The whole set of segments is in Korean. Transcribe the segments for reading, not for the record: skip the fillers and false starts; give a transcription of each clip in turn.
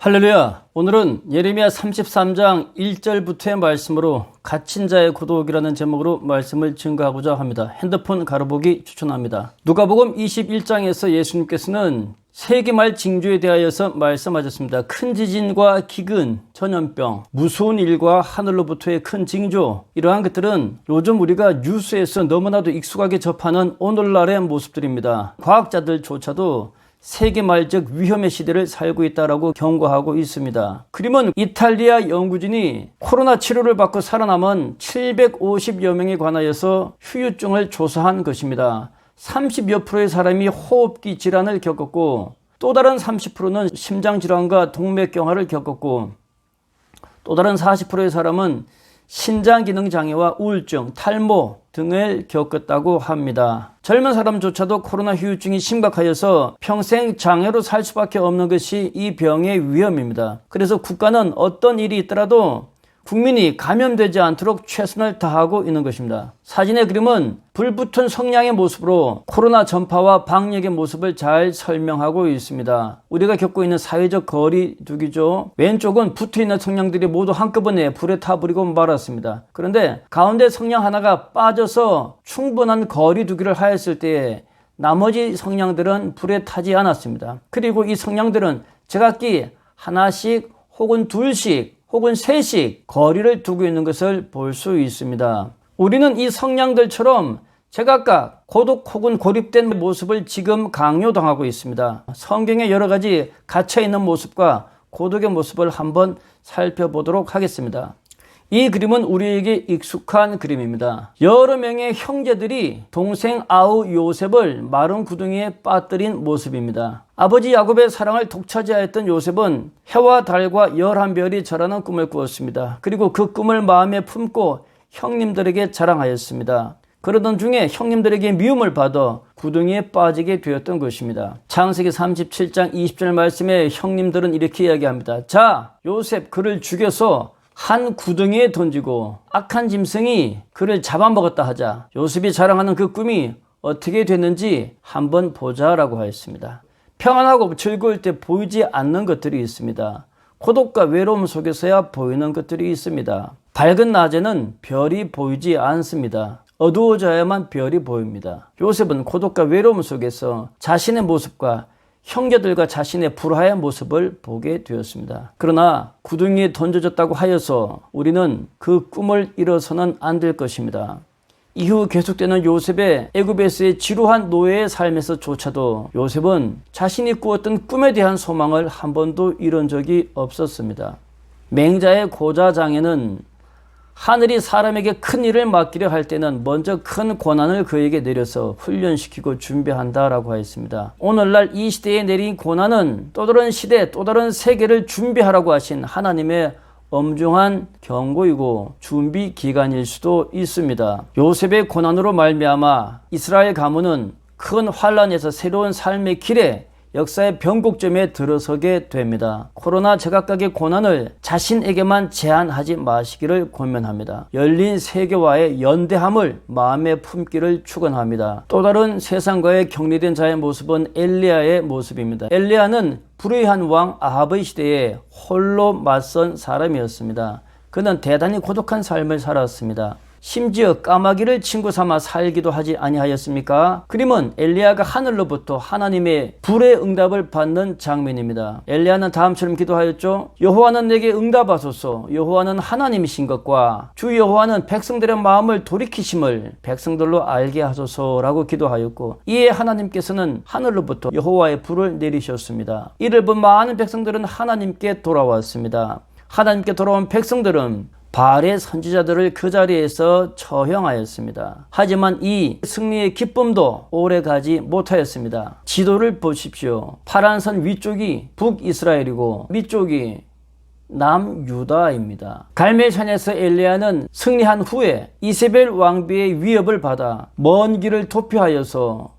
할렐루야. 오늘은 예레미야 33장 1절부터의 말씀으로 갇힌 자의 고독이라는 제목으로 말씀을 증거하고자 합니다. 핸드폰 가로보기 추천합니다. 누가복음 21장에서 예수님께서는 세기말 징조에 대하여서 말씀하셨습니다. 큰 지진과 기근, 전염병, 무서운 일과 하늘로부터의 큰 징조, 이러한 것들은 요즘 우리가 뉴스에서 너무나도 익숙하게 접하는 오늘날의 모습들입니다. 과학자들조차도 세계말적 위험의 시대를 살고 있다고 경고하고 있습니다. 그러면 이탈리아 연구진이 코로나 치료를 받고 살아남은 750여 명에 관하여서 후유증을 조사한 것입니다. 30여 프로의 사람이 호흡기 질환을 겪었고, 또 다른 30%는 심장질환과 동맥경화를 겪었고, 또 다른 40%의 사람은 신장기능장애와 우울증, 탈모 등을 겪었다고 합니다. 젊은 사람조차도 코로나 후유증이 심각하여서 평생 장애로 살 수밖에 없는 것이 이 병의 위험입니다. 그래서 국가는 어떤 일이 있더라도 국민이 감염되지 않도록 최선을 다하고 있는 것입니다. 사진의 그림은 불붙은 성냥의 모습으로 코로나 전파와 방역의 모습을 잘 설명하고 있습니다. 우리가 겪고 있는 사회적 거리두기죠. 왼쪽은 붙어있는 성냥들이 모두 한꺼번에 불에 타버리고 말았습니다. 그런데 가운데 성냥 하나가 빠져서 충분한 거리두기를 하였을 때에 나머지 성냥들은 불에 타지 않았습니다. 그리고 이 성냥들은 제각기 하나씩 혹은 둘씩 혹은 셋씩 거리를 두고 있는 것을 볼 수 있습니다. 우리는 이 성냥들처럼 제각각 고독 혹은 고립된 모습을 지금 강요당하고 있습니다. 성경의 여러 가지 갇혀있는 모습과 고독의 모습을 한번 살펴보도록 하겠습니다. 이 그림은 우리에게 익숙한 그림입니다. 여러 명의 형제들이 동생 아우 요셉을 마른 구덩이에 빠뜨린 모습입니다. 아버지 야곱의 사랑을 독차지하였던 요셉은 해와 달과 11별이 절하는 꿈을 꾸었습니다. 그리고 그 꿈을 마음에 품고 형님들에게 자랑하였습니다. 그러던 중에 형님들에게 미움을 받아 구덩이에 빠지게 되었던 것입니다. 창세기 37장 20절 말씀에 형님들은 이렇게 이야기합니다. 자, 요셉 그를 죽여서 한 구덩이에 던지고 악한 짐승이 그를 잡아먹었다 하자. 요셉이 자랑하는 그 꿈이 어떻게 됐는지 한번 보자라고 하였습니다. 평안하고 즐거울 때 보이지 않는 것들이 있습니다. 고독과 외로움 속에서야 보이는 것들이 있습니다. 밝은 낮에는 별이 보이지 않습니다. 어두워져야만 별이 보입니다. 요셉은 고독과 외로움 속에서 자신의 모습과 형제들과 자신의 불화의 모습을 보게 되었습니다. 그러나 구덩이에 던져졌다고 하여서 우리는 그 꿈을 잃어서는 안 될 것입니다. 이후 계속되는 요셉의 애굽에서의 지루한 노예의 삶에서조차도 요셉은 자신이 꾸었던 꿈에 대한 소망을 한 번도 잃은 적이 없었습니다. 맹자의 고자장에는 하늘이 사람에게 큰 일을 맡기려 할 때는 먼저 큰 고난을 그에게 내려서 훈련시키고 준비한다라고 하였습니다. 오늘날 이 시대에 내린 고난은 또 다른 시대, 또 다른 세계를 준비하라고 하신 하나님의 엄중한 경고이고 준비 기간일 수도 있습니다. 요셉의 고난으로 말미암아 이스라엘 가문은 큰 환란에서 새로운 삶의 길에 역사의 변곡점에 들어서게 됩니다. 코로나 제각각의 고난을 자신에게만 제한하지 마시기를 권면합니다. 열린 세계와의 연대함을 마음에 품기를 축원합니다. 또 다른 세상과의 격리된 자의 모습은 엘리야의 모습입니다. 엘리야는 불의한 왕 아합의 시대에 홀로 맞선 사람이었습니다. 그는 대단히 고독한 삶을 살았습니다. 심지어 까마귀를 친구 삼아 살기도 하지 아니하였습니까? 그림은 엘리야가 하늘로부터 하나님의 불의 응답을 받는 장면입니다. 엘리야는 다음처럼 기도하였죠. 여호와는 내게 응답하소서. 여호와는 하나님이신 것과 주 여호와는 백성들의 마음을 돌이키심을 백성들로 알게 하소서라고 기도하였고, 이에 하나님께서는 하늘로부터 여호와의 불을 내리셨습니다. 이를 본 많은 백성들은 하나님께 돌아왔습니다. 하나님께 돌아온 백성들은 바알의 선지자들을 그 자리에서 처형하였습니다. 하지만 이 승리의 기쁨도 오래 가지 못하였습니다. 지도를 보십시오. 파란 선 위쪽이 북이스라엘이고 밑쪽이 남유다입니다. 갈멜산에서 엘리야는 승리한 후에 이세벨 왕비의 위협을 받아 먼 길을 도피하여서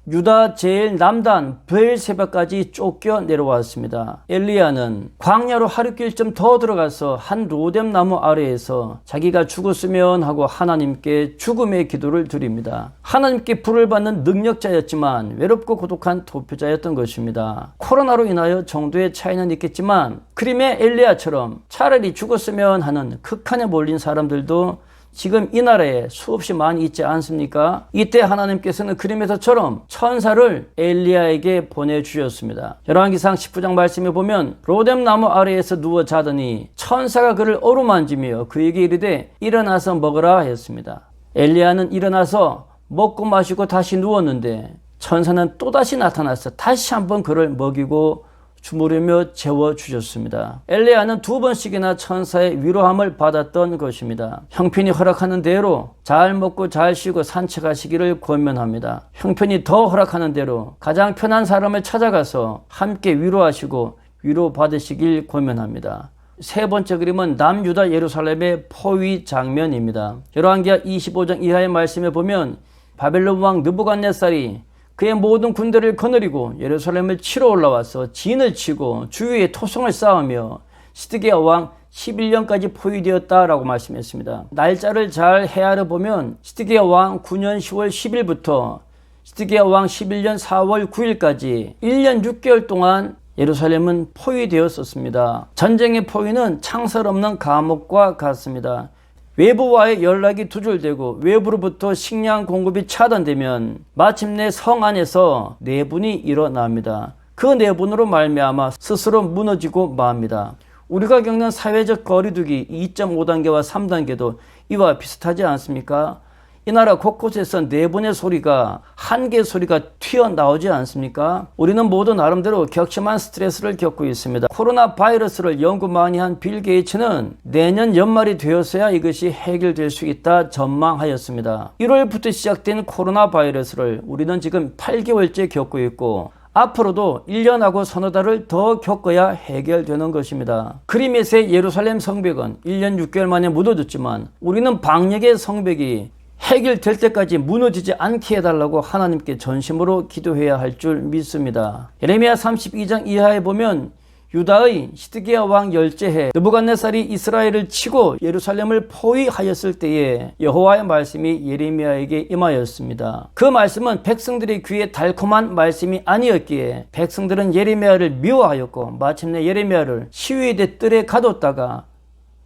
유다 제일 남단 브엘세바까지 쫓겨 내려왔습니다. 엘리야는 광야로 하루길쯤 더 들어가서 한 로뎀 나무 아래에서 자기가 죽었으면 하고 하나님께 죽음의 기도를 드립니다. 하나님께 불을 받는 능력자였지만 외롭고 고독한 도표자였던 것입니다. 코로나로 인하여 정도의 차이는 있겠지만 크림의 엘리야처럼 차라리 죽었으면 하는 극한에 몰린 사람들도 지금 이 나라에 수없이 많이 있지 않습니까? 이때 하나님께서는 그림에서처럼 천사를 엘리야에게 보내주셨습니다. 열왕기상 19장 말씀에 보면 로뎀 나무 아래에서 누워 자더니 천사가 그를 어루만지며 그에게 이르되 일어나서 먹으라 하였습니다. 엘리야는 일어나서 먹고 마시고 다시 누웠는데 천사는 또다시 나타나서 다시 한번 그를 먹이고 주무르며 재워주셨습니다. 엘리야는 2번씩이나 천사의 위로함을 받았던 것입니다. 형편이 허락하는 대로 잘 먹고 잘 쉬고 산책하시기를 권면합니다. 형편이 더 허락하는 대로 가장 편한 사람을 찾아가서 함께 위로하시고 위로받으시길 권면합니다. 세 번째 그림은 남유다 예루살렘의 포위 장면입니다. 열왕기하 25장 이하의 말씀에 보면 바벨론 왕 느부갓네살이 그의 모든 군대를 거느리고 예루살렘을 치러 올라와서 진을 치고 주위에 토성을 쌓으며 시드기야 왕 11년까지 포위되었다라고 말씀했습니다. 날짜를 잘 헤아려 보면 시드기야 왕 9년 10월 10일부터 시드기야 왕 11년 4월 9일까지 1년 6개월 동안 예루살렘은 포위되었었습니다. 전쟁의 포위는 창설 없는 감옥과 같습니다. 외부와의 연락이 두절되고 외부로부터 식량 공급이 차단되면 마침내 성 안에서 내분이 일어납니다. 그 내분으로 말미암아 스스로 무너지고 맙니다. 우리가 겪는 사회적 거리두기 2.5단계와 3단계도 이와 비슷하지 않습니까? 이 나라 곳곳에서 내분의 소리가 한계 소리가 튀어나오지 않습니까? 우리는 모두 나름대로 격심한 스트레스를 겪고 있습니다. 코로나 바이러스를 연구 많이 한 빌 게이츠는 내년 연말이 되어서야 이것이 해결될 수 있다 전망하였습니다. 1월부터 시작된 코로나 바이러스를 우리는 지금 8개월째 겪고 있고 앞으로도 1년하고 서너 달을 더 겪어야 해결되는 것입니다. 그리мет의 예루살렘 성벽은 1년 6개월 만에 무너졌지만 우리는 방역의 성벽이 해결될 때까지 무너지지 않게 해달라고 하나님께 전심으로 기도해야 할 줄 믿습니다. 예레미야 32장 이하에 보면 유다의 시드기야 왕 열째해 느부갓네살이 이스라엘을 치고 예루살렘을 포위하였을 때에 여호와의 말씀이 예레미야에게 임하였습니다. 그 말씀은 백성들의 귀에 달콤한 말씀이 아니었기에 백성들은 예레미야를 미워하였고 마침내 예레미야를 시위대 뜰에 가뒀다가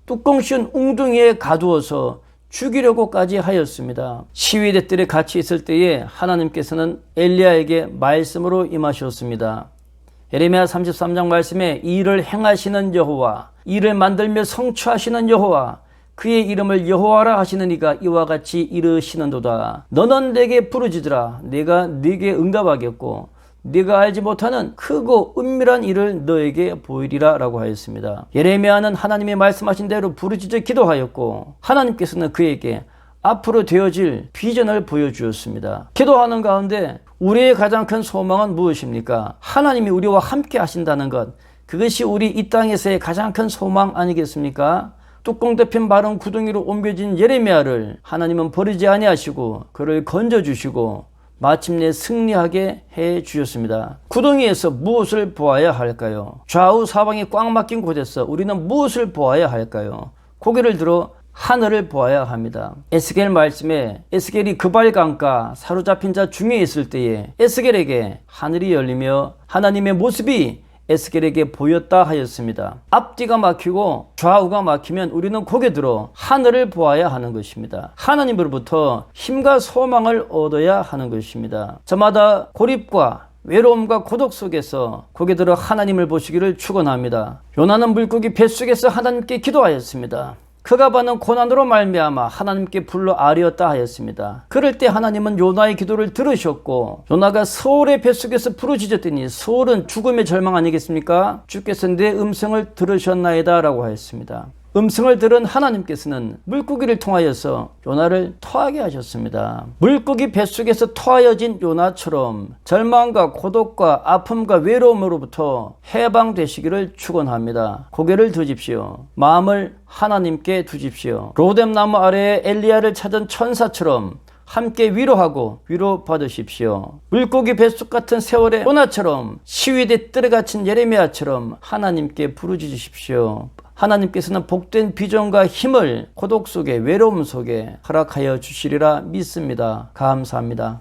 뚜껑 씌운 웅둥이에 가두어서 죽이려고까지 하였습니다. 시위대 뜰에 갇혀 있을 때에 하나님께서는 엘리야에게 말씀으로 임하셨습니다. 예레미야 33장 말씀에 이 일을 행하시는 여호와, 이를 만들며 성취하시는 여호와, 그의 이름을 여호와라 하시는 이가 이와 같이 이르시는도다. 너는 내게 부르짖으라. 내가 네게 응답하겠고 네가 알지 못하는 크고 은밀한 일을 너에게 보이리라 라고 하였습니다. 예레미야는 하나님이 말씀하신 대로 부르짖어 기도하였고 하나님께서는 그에게 앞으로 되어질 비전을 보여주었습니다. 기도하는 가운데 우리의 가장 큰 소망은 무엇입니까? 하나님이 우리와 함께 하신다는 것, 그것이 우리 이 땅에서의 가장 큰 소망 아니겠습니까? 뚜껑 덮인 마른 구덩이로 옮겨진 예레미야를 하나님은 버리지 아니하시고 그를 건져주시고 마침내 승리하게 해 주셨습니다. 구덩이에서 무엇을 보아야 할까요? 좌우 사방이 꽉 막힌 곳에서 우리는 무엇을 보아야 할까요? 고개를 들어 하늘을 보아야 합니다. 에스겔 말씀에 에스겔이 그발강가 사로잡힌 자 중에 있을 때에 에스겔에게 하늘이 열리며 하나님의 모습이 에스겔에게 보였다 하였습니다. 앞뒤가 막히고 좌우가 막히면 우리는 고개 들어 하늘을 보아야 하는 것입니다. 하나님으로부터 힘과 소망을 얻어야 하는 것입니다. 저마다 고립과 외로움과 고독 속에서 고개 들어 하나님을 보시기를 축원합니다. 요나는 물고기 뱃속에서 하나님께 기도하였습니다. 그가 받는 고난으로 말미암아 하나님께 불러 아뢰었다 하였습니다. 그럴 때 하나님은 요나의 기도를 들으셨고 요나가 서울의 뱃속에서 부르짖었더니 서울은 죽음의 절망 아니겠습니까? 주께서 내 음성을 들으셨나이다 라고 하였습니다. 음성을 들은 하나님께서는 물고기를 통하여서 요나를 토하게 하셨습니다. 물고기 뱃속에서 토하여진 요나처럼 절망과 고독과 아픔과 외로움으로부터 해방되시기를 축원합니다. 고개를 드십시오. 마음을 하나님께 두십시오. 로뎀 나무 아래에 엘리야를 찾은 천사처럼 함께 위로하고 위로받으십시오. 물고기 뱃속 같은 세월의 요나처럼 시위대 뜰에 갇힌 예레미야처럼 하나님께 부르짖으십시오. 하나님께서는 복된 비전과 힘을 고독 속에 외로움 속에 허락하여 주시리라 믿습니다. 감사합니다.